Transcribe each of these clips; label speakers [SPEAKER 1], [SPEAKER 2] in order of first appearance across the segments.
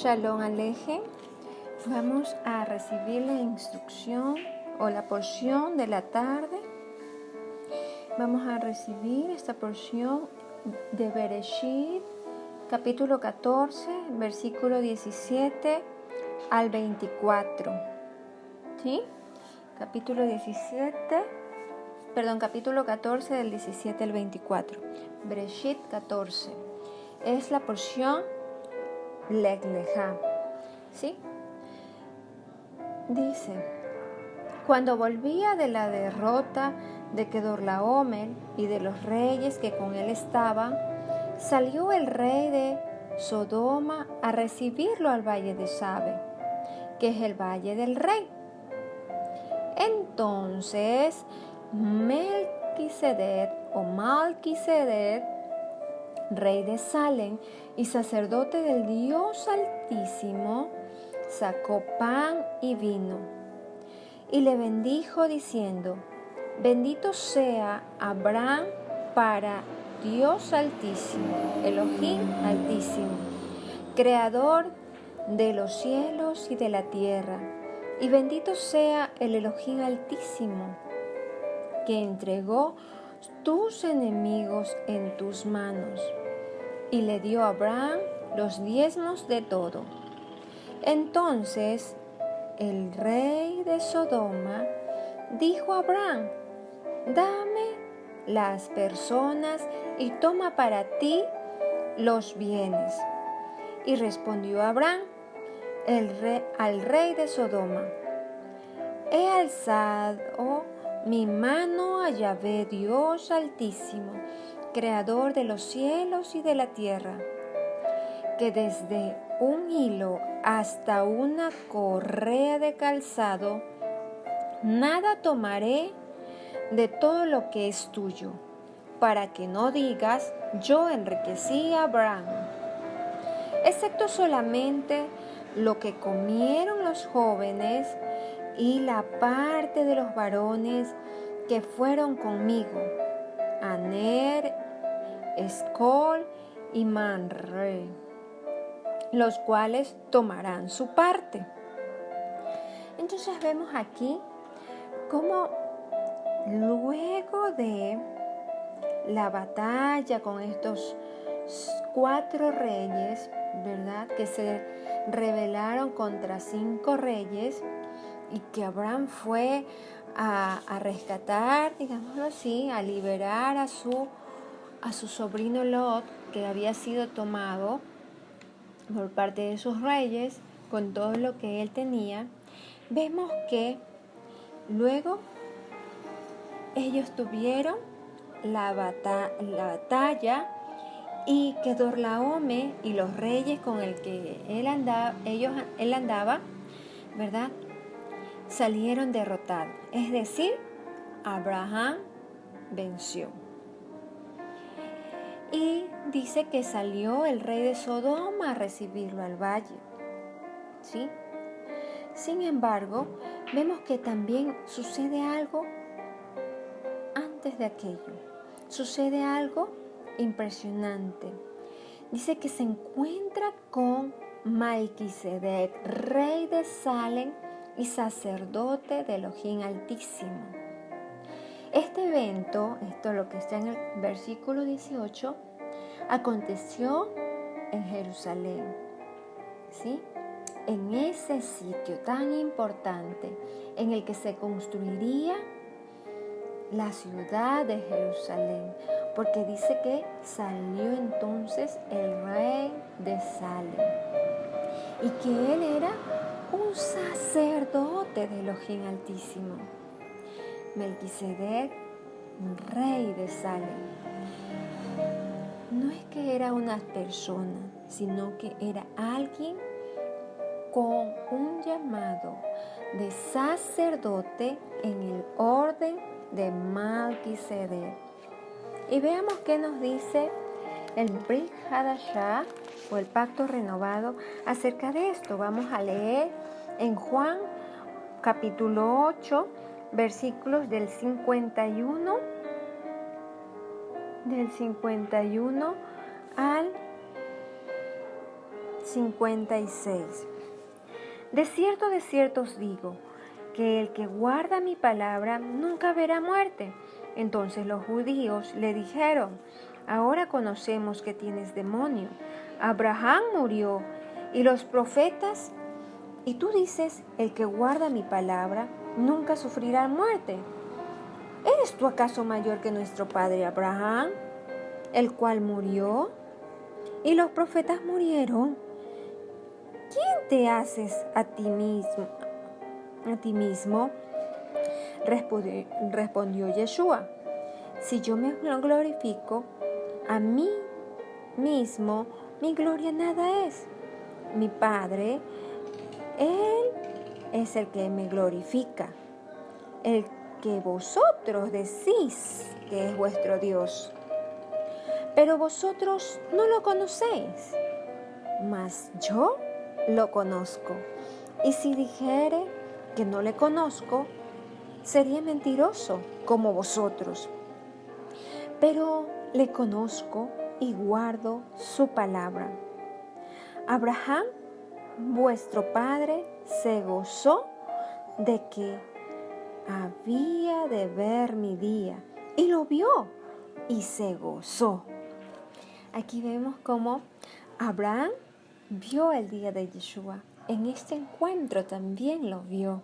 [SPEAKER 1] Shalom Alejem. Vamos a recibir la instrucción o la porción de la tarde. Vamos a recibir esta porción de Bereshit, capítulo 14, versículo 17 al 24. ¿Sí? Capítulo 14 del 17 al 24. Bereshit 14. Es la porción Lech Lecha. ¿Sí? Dice: cuando volvía de la derrota de Kedorlaomer y de los reyes que con él estaban, salió el rey de Sodoma a recibirlo al valle de Sabe, que es el valle del rey. Entonces Melquisedec, rey de Salem y sacerdote del Dios Altísimo, sacó pan y vino y le bendijo diciendo: bendito sea Abraham para Dios Altísimo, Elohim Altísimo, creador de los cielos y de la tierra, y bendito sea el Elohim Altísimo, que entregó tus enemigos en tus manos. Y le dio a Abraham los diezmos de todo. Entonces el rey de Sodoma dijo a Abraham: dame las personas y toma para ti los bienes. Y respondió Abraham al rey de Sodoma: he alzado mi mano a Yahvé Dios Altísimo, creador de los cielos y de la tierra, que desde un hilo hasta una correa de calzado, nada tomaré de todo lo que es tuyo, para que no digas: yo enriquecí a Abraham, excepto solamente lo que comieron los jóvenes y la parte de los varones que fueron conmigo, Aner, Escol y Manre, los cuales tomarán su parte. Entonces vemos aquí cómo luego de la batalla con estos 4 reyes, ¿verdad?, que se rebelaron contra 5 reyes, y que Abraham fue a rescatar, digámoslo así, a liberar a su sobrino Lot, que había sido tomado por parte de sus reyes con todo lo que él tenía. Vemos que luego ellos tuvieron la batalla, y Kedorlaomer y los reyes con el que él andaba, ¿verdad?, salieron derrotados. Es decir, Abraham venció. Y dice que salió el rey de Sodoma a recibirlo al valle. ¿Sí? Sin embargo, vemos que también sucede algo antes de aquello. Sucede algo impresionante. Dice que se encuentra con Melquisedec, rey de Salem y sacerdote de Elohim Altísimo. Este evento, esto lo que está en el versículo 18, aconteció en Jerusalén, ¿sí?, en ese sitio tan importante en el que se construiría la ciudad de Jerusalén, porque dice que salió entonces el rey de Salem y que él era un sacerdote de Elohim Altísimo. Melquisedec, rey de Salem, no es que era una persona, sino que era alguien con un llamado de sacerdote en el orden de Melquisedec. Y veamos qué nos dice el Brit Hadashah, o el pacto renovado, acerca de esto. Vamos a leer en Juan capítulo 8, versículos del 51 al 56. De cierto os digo, que el que guarda mi palabra nunca verá muerte. Entonces los judíos le dijeron: ahora conocemos que tienes demonio. Abraham murió y los profetas, y tú dices: el que guarda mi palabra nunca sufrirá muerte. ¿Eres tú acaso mayor que nuestro padre Abraham, el cual murió? Y los profetas murieron. ¿Quién te haces a ti mismo? Respondió Yeshua: si yo me glorifico a mí mismo, mi gloria nada es. Mi Padre, Él es el que me glorifica, el que vosotros decís que es vuestro Dios. Pero vosotros no lo conocéis, mas yo lo conozco. Y si dijere que no le conozco, sería mentiroso como vosotros. Pero le conozco y guardo su palabra. Abraham, vuestro padre, se gozó de que había de ver mi día, y lo vio y se gozó. Aquí vemos cómo Abraham vio el día de Yeshua. En este encuentro también lo vio.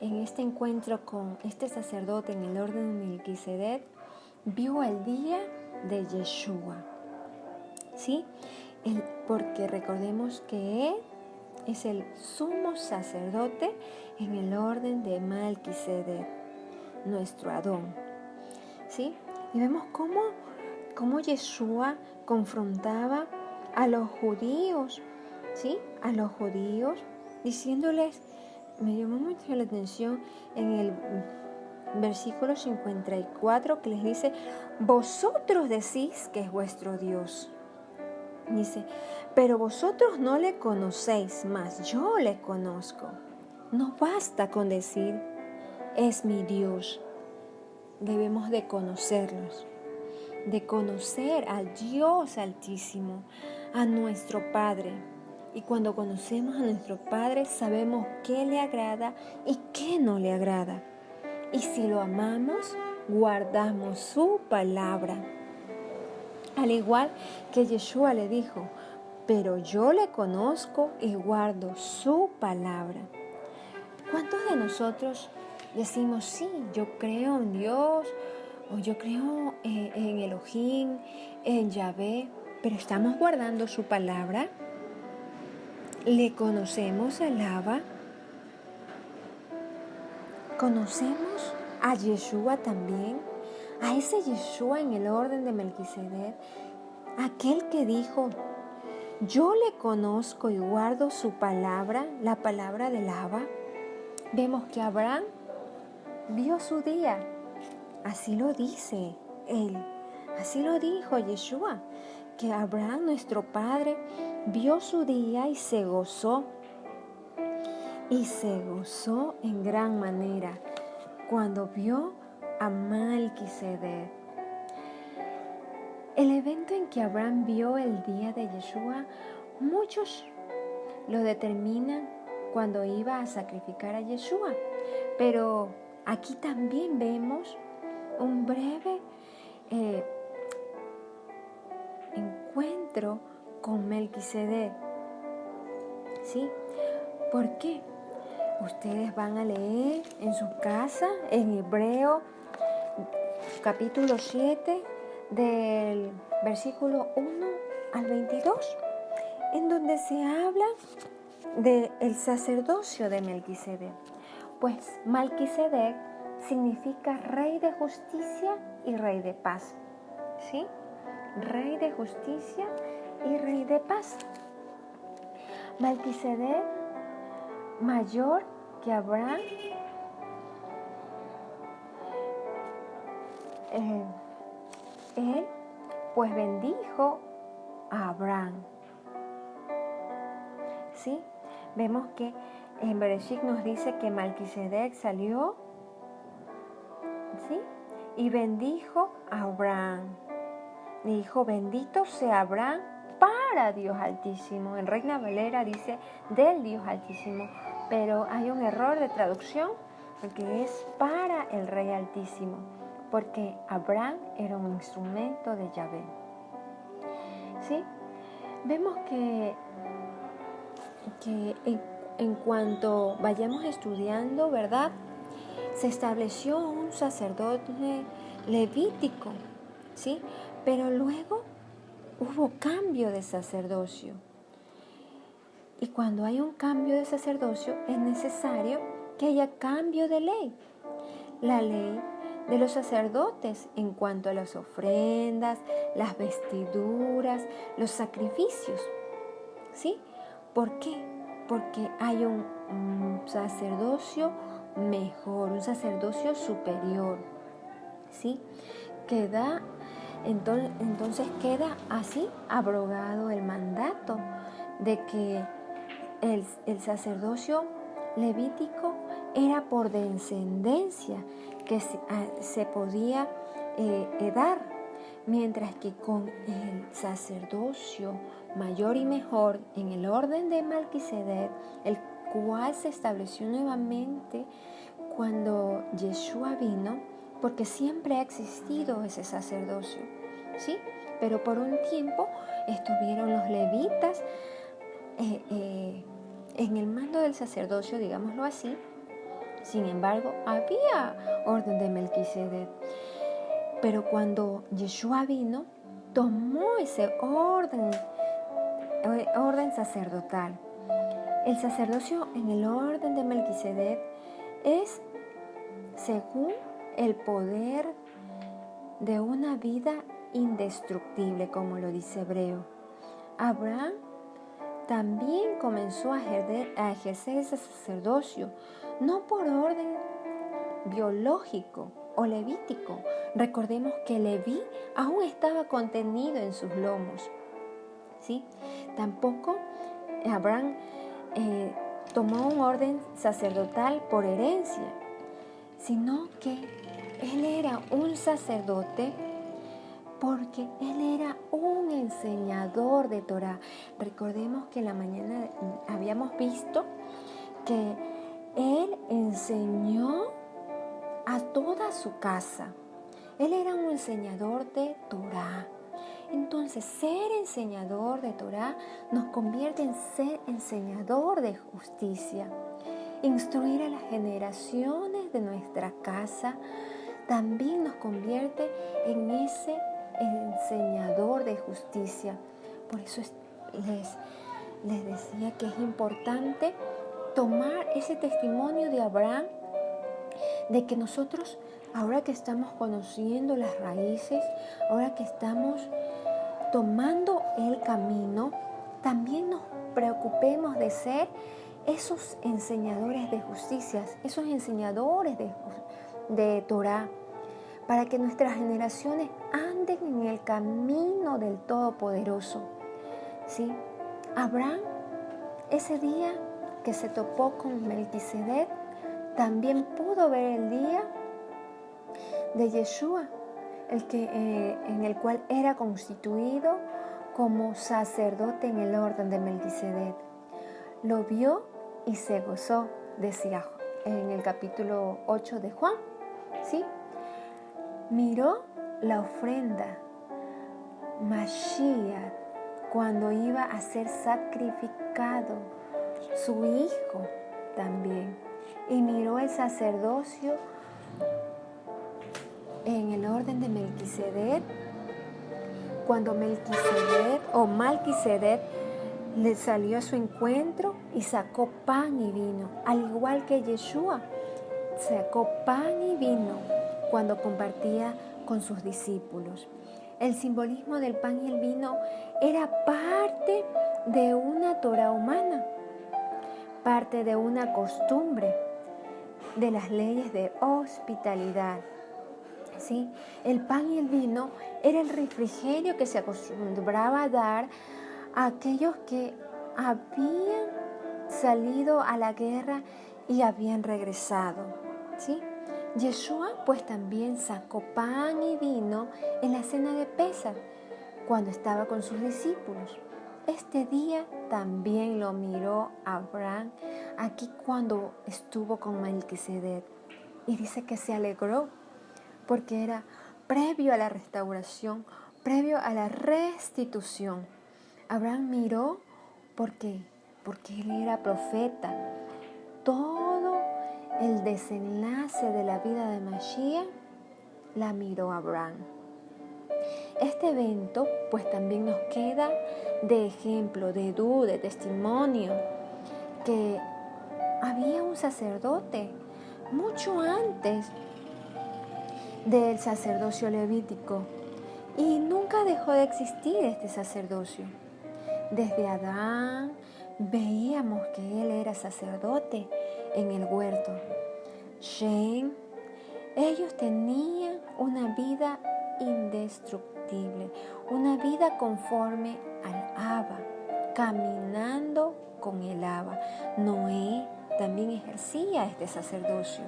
[SPEAKER 1] En este encuentro con este sacerdote en el orden de Melquisedec, vio el día de Yeshua. ¿Sí? Porque recordemos que él es el sumo sacerdote en el orden de Melquisedec, nuestro Adón. ¿Sí? Y vemos cómo Yeshua confrontaba a los judíos, ¿sí? A los judíos, diciéndoles, me llamó mucho la atención en el versículo 54 que les dice: vosotros decís que es vuestro Dios. Dice: pero vosotros no le conocéis, mas yo le conozco. No basta con decir es mi Dios. Debemos de conocerlos, de conocer al Dios Altísimo, a nuestro Padre. Y cuando conocemos a nuestro Padre, sabemos qué le agrada y qué no le agrada. Y si lo amamos, guardamos su palabra. Al igual que Yeshua le dijo: pero yo le conozco y guardo su palabra. ¿Cuántos de nosotros decimos: sí, yo creo en Dios, o yo creo en Elohim, en Yahvé, pero estamos guardando su palabra? ¿Le conocemos al Abba? ¿Conocemos a Yeshua también? A ese Yeshua en el orden de Melquisedec, aquel que dijo: yo le conozco y guardo su palabra, la palabra del Abba. Vemos que Abraham vio su día. Así lo dice él. Así lo dijo Yeshua, que Abraham, nuestro padre, vio su día y se gozó. Y se gozó en gran manera cuando vio a Melquisedec. El evento en que Abraham vio el día de Yeshua, muchos lo determinan cuando iba a sacrificar a Yeshua. Pero aquí también vemos un breve encuentro con Melquisedec. ¿Sí? ¿Por qué? Ustedes van a leer en su casa, en Hebreo, capítulo 7, del versículo 1 al 22, en donde se habla del sacerdocio de Melquisedec. Pues Melquisedec significa rey de justicia y rey de paz. ¿Sí? Rey de justicia y rey de paz. Melquisedec, mayor que Abraham, él pues bendijo a Abraham. ¿Sí? Vemos que en Bereshit nos dice que Melquisedec salió, ¿sí?, y bendijo a Abraham. Dijo: bendito sea Abraham para Dios Altísimo. En Reina Valera dice del Dios Altísimo, pero hay un error de traducción porque es para el Rey Altísimo, porque Abraham era un instrumento de Yahvé. ¿Sí? Vemos que en cuanto vayamos estudiando, ¿verdad? Se estableció un sacerdote levítico, ¿sí? Pero luego hubo cambio de sacerdocio. Y cuando hay un cambio de sacerdocio, es necesario que haya cambio de ley. La ley de los sacerdotes en cuanto a las ofrendas, las vestiduras, los sacrificios, ¿sí? ¿Por qué? Porque hay un sacerdocio mejor, un sacerdocio superior, ¿sí? Entonces queda así abrogado el mandato de que el sacerdocio levítico era por descendencia que se podía dar, mientras que con el sacerdocio mayor y mejor en el orden de Melquisedec, el cual se estableció nuevamente cuando Yeshua vino, porque siempre ha existido ese sacerdocio, ¿sí? Pero por un tiempo estuvieron los levitas en el mando del sacerdocio, digámoslo así. Sin embargo, había orden de Melquisedec. Pero cuando Yeshua vino, tomó ese orden sacerdotal. El sacerdocio en el orden de Melquisedec es según el poder de una vida indestructible, como lo dice Hebreo. Abraham también comenzó a ejercer ese sacerdocio, no por orden biológico o levítico. Recordemos que Leví aún estaba contenido en sus lomos, ¿sí? Tampoco Abraham tomó un orden sacerdotal por herencia, sino que él era un sacerdote porque él era un enseñador de Torah. Recordemos que en la mañana habíamos visto que él enseñó a toda su casa. Él era un enseñador de Torah. Entonces, ser enseñador de Torah nos convierte en ser enseñador de justicia. Instruir a las generaciones de nuestra casa también nos convierte en ese enseñador de justicia. Por eso les decía que es importante tomar ese testimonio de Abraham, de que nosotros, ahora que estamos conociendo las raíces, ahora que estamos tomando el camino, también nos preocupemos de ser esos enseñadores de justicia, esos enseñadores de Torah, para que nuestras generaciones anden en el camino del Todopoderoso, ¿sí? Abraham, ese día que se topó con Melquisedec, también pudo ver el día de Yeshua, en el cual era constituido como sacerdote en el orden de Melquisedec. Lo vio y se gozó, decía en el capítulo 8 de Juan, ¿sí? Miró la ofrenda Mashiach cuando iba a ser sacrificado, su hijo también, y miró el sacerdocio en el orden de Melquisedec, cuando Malquisedec le salió a su encuentro y sacó pan y vino, al igual que Yeshua sacó pan y vino cuando compartía con sus discípulos. El simbolismo del pan y el vino era parte de una Torah humana, parte de una costumbre, de las leyes de hospitalidad. ¿Sí? El pan y el vino era el refrigerio que se acostumbraba a dar a aquellos que habían salido a la guerra y habían regresado, ¿sí? Yeshua pues también sacó pan y vino en la cena de Pesaj cuando estaba con sus discípulos. Este día también lo miró Abraham aquí cuando estuvo con Melquisedec. Y dice que se alegró porque era previo a la restauración, previo a la restitución. Abraham miró porque él era profeta. Todo el desenlace de la vida de Mashiach la miró Abraham. Este evento pues también nos queda de ejemplo, de duda, de testimonio, que había un sacerdote mucho antes del sacerdocio levítico y nunca dejó de existir este sacerdocio. Desde Adán veíamos que él era sacerdote en el huerto. Shem, ellos tenían una vida indestructible, una vida conforme al Abba, caminando con el Abba. Noé también ejercía este sacerdocio.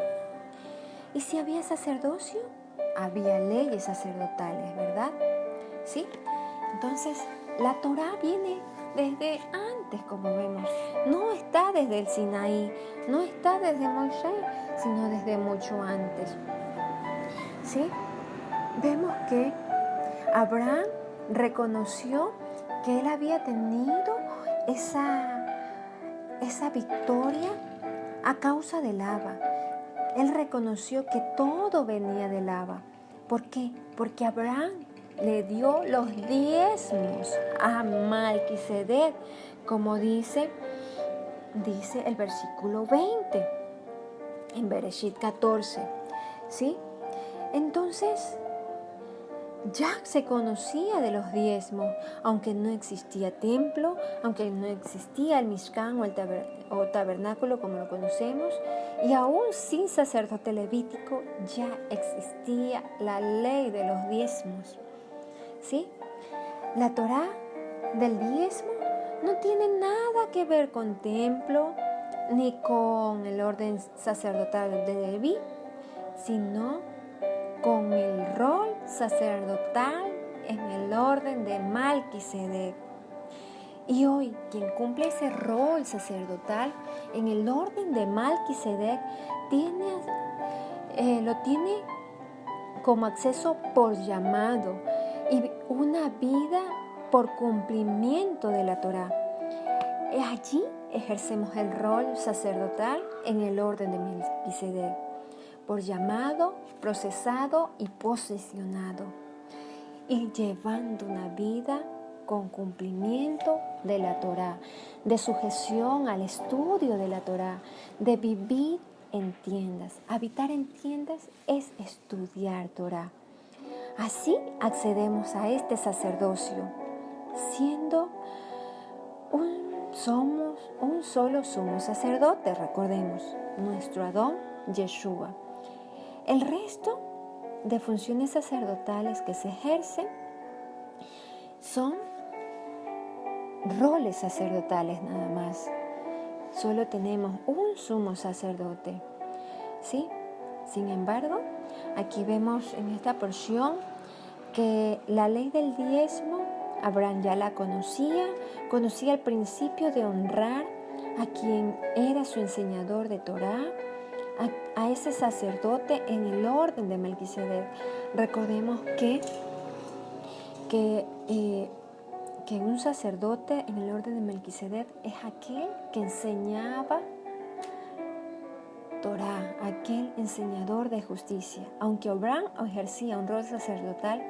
[SPEAKER 1] Y si había sacerdocio, había leyes sacerdotales, ¿verdad? ¿Sí? Entonces, la Torá viene desde antes, como vemos. No está desde el Sinaí, no está desde Moisés, sino desde mucho antes. ¿Sí? Vemos que Abraham reconoció que él había tenido esa victoria a causa del Abba. Él reconoció que todo venía del Abba. ¿Por qué? Porque Abraham le dio los diezmos a Melquisedec, como dice el versículo 20 en Bereshit 14. ¿Sí? Entonces, ya se conocía de los diezmos, aunque no existía templo, aunque no existía el Mishkan o tabernáculo como lo conocemos, y aún sin sacerdote levítico ya existía la ley de los diezmos. ¿Sí? La Torá del diezmo no tiene nada que ver con templo ni con el orden sacerdotal de Leví, sino con el rol sacerdotal en el orden de Melquisedec. Y hoy, quien cumple ese rol sacerdotal en el orden de Melquisedec lo tiene como acceso por llamado y una vida por cumplimiento de la Torá. Allí ejercemos el rol sacerdotal en el orden de Melquisedec, por llamado, procesado y posesionado, y llevando una vida con cumplimiento de la Torá, de sujeción al estudio de la Torá, de vivir en tiendas. Habitar en tiendas es estudiar Torá. Así accedemos a este sacerdocio, siendo somos un solo sumo sacerdote, recordemos, nuestro Adón Yeshua. El resto de funciones sacerdotales que se ejercen son roles sacerdotales nada más. Solo tenemos un sumo sacerdote, ¿sí? Sin embargo, aquí vemos en esta porción que la ley del diezmo, Abraham ya la conocía el principio de honrar a quien era su enseñador de Torá, a ese sacerdote en el orden de Melquisedec. Recordemos que un sacerdote en el orden de Melquisedec es aquel que enseñaba Torá, aquel enseñador de justicia. Aunque Abraham ejercía un rol sacerdotal,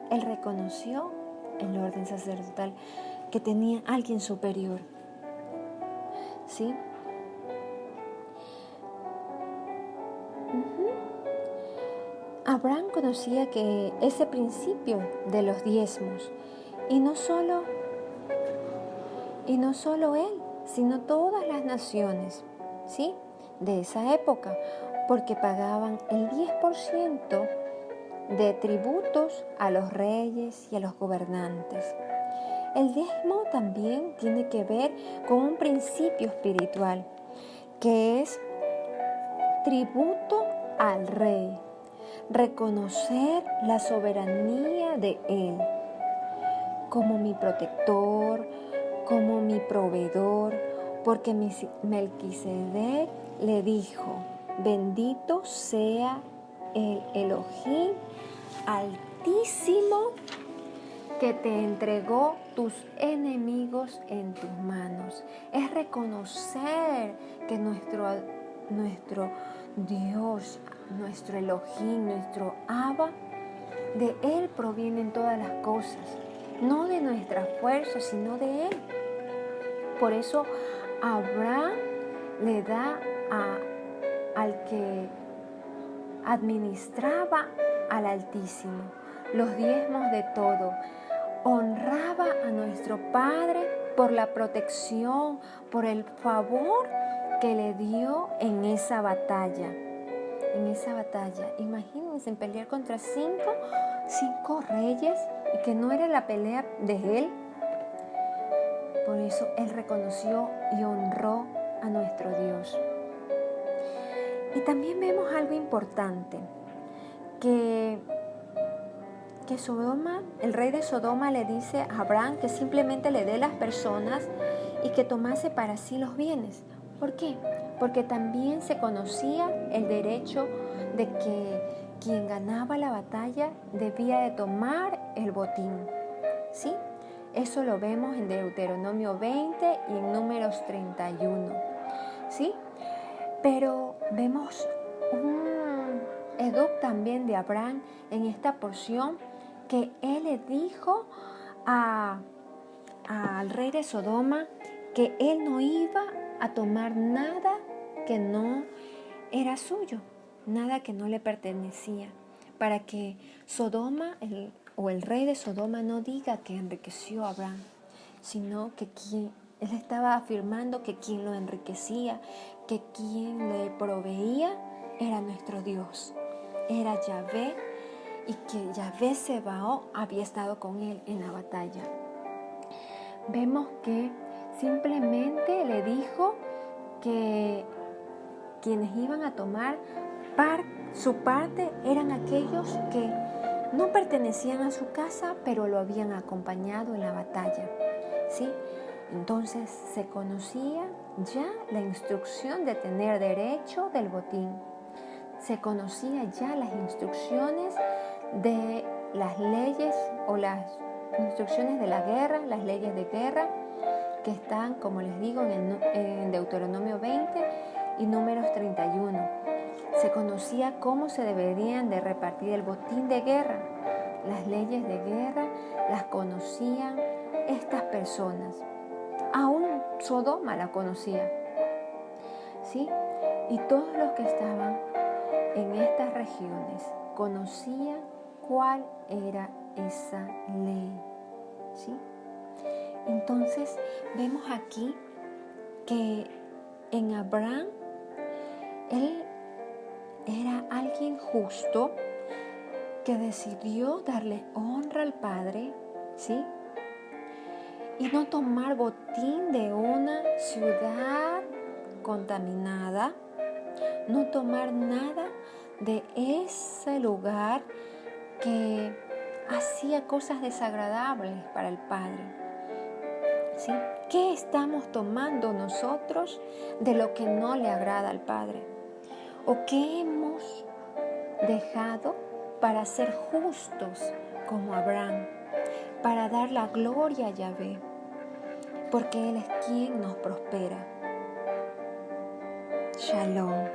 [SPEAKER 1] él reconoció el orden sacerdotal que tenía alguien superior. ¿Sí? Abraham conocía que ese principio de los diezmos, y no solo él, sino todas las naciones, ¿sí?, de esa época, porque pagaban el 10% de tributos a los reyes y a los gobernantes. El diezmo también tiene que ver con un principio espiritual, que es tributo al rey, reconocer la soberanía de él como mi protector, como mi proveedor, porque Melquisedec le dijo: bendito sea el Elohim Altísimo, que te entregó tus enemigos en tus manos. Es reconocer que nuestro Dios, nuestro Elohim, nuestro Abba, de Él provienen todas las cosas, no de nuestra fuerza, sino de Él. Por eso Abraham le da al que administraba al Altísimo los diezmos de todo. Honraba a nuestro Padre por la protección, por el favor que le dio en esa batalla. Imagínense pelear contra cinco reyes y que no era la pelea de él. Por eso él reconoció y honró a nuestro Dios. Y también vemos algo importante, que Sodoma, el rey de Sodoma le dice a Abraham que simplemente le dé las personas y que tomase para sí los bienes. ¿Por qué? Porque también se conocía el derecho de que quien ganaba la batalla debía de tomar el botín. ¿Sí? Eso lo vemos en Deuteronomio 20 y en Números 31. ¿Sí? Pero vemos un edicto también de Abraham en esta porción, que él le dijo al rey de Sodoma que él no iba a tomar nada que no era suyo, nada que no le pertenecía, para que Sodoma o el rey de Sodoma no diga que enriqueció a Abraham, sino que él estaba afirmando que quien lo enriquecía, que quien le proveía era nuestro Dios, era Yahvé, y que Yahvé Sebaot había estado con él en la batalla. Vemos que simplemente le dijo que quienes iban a tomar su parte eran aquellos que no pertenecían a su casa, pero lo habían acompañado en la batalla. ¿Sí? Entonces se conocía ya la instrucción de tener derecho del botín. Se conocía ya las instrucciones de las leyes o las instrucciones de la guerra, las leyes de guerra, que están, como les digo, en Deuteronomio 20 y Números 31. Se conocía cómo se deberían de repartir el botín de guerra. Las leyes de guerra las conocían estas personas. Aún Sodoma la conocía. ¿Sí? Y todos los que estaban en estas regiones conocían cuál era esa ley. ¿Sí? Entonces vemos aquí que en Abraham, él era alguien justo que decidió darle honra al Padre, ¿sí? Y no tomar botín de una ciudad contaminada, no tomar nada de ese lugar que hacía cosas desagradables para el Padre. ¿Sí? ¿Qué estamos tomando nosotros de lo que no le agrada al Padre? ¿O qué hemos dejado para ser justos como Abraham, para dar la gloria a Yahvé? Porque Él es quien nos prospera. Shalom.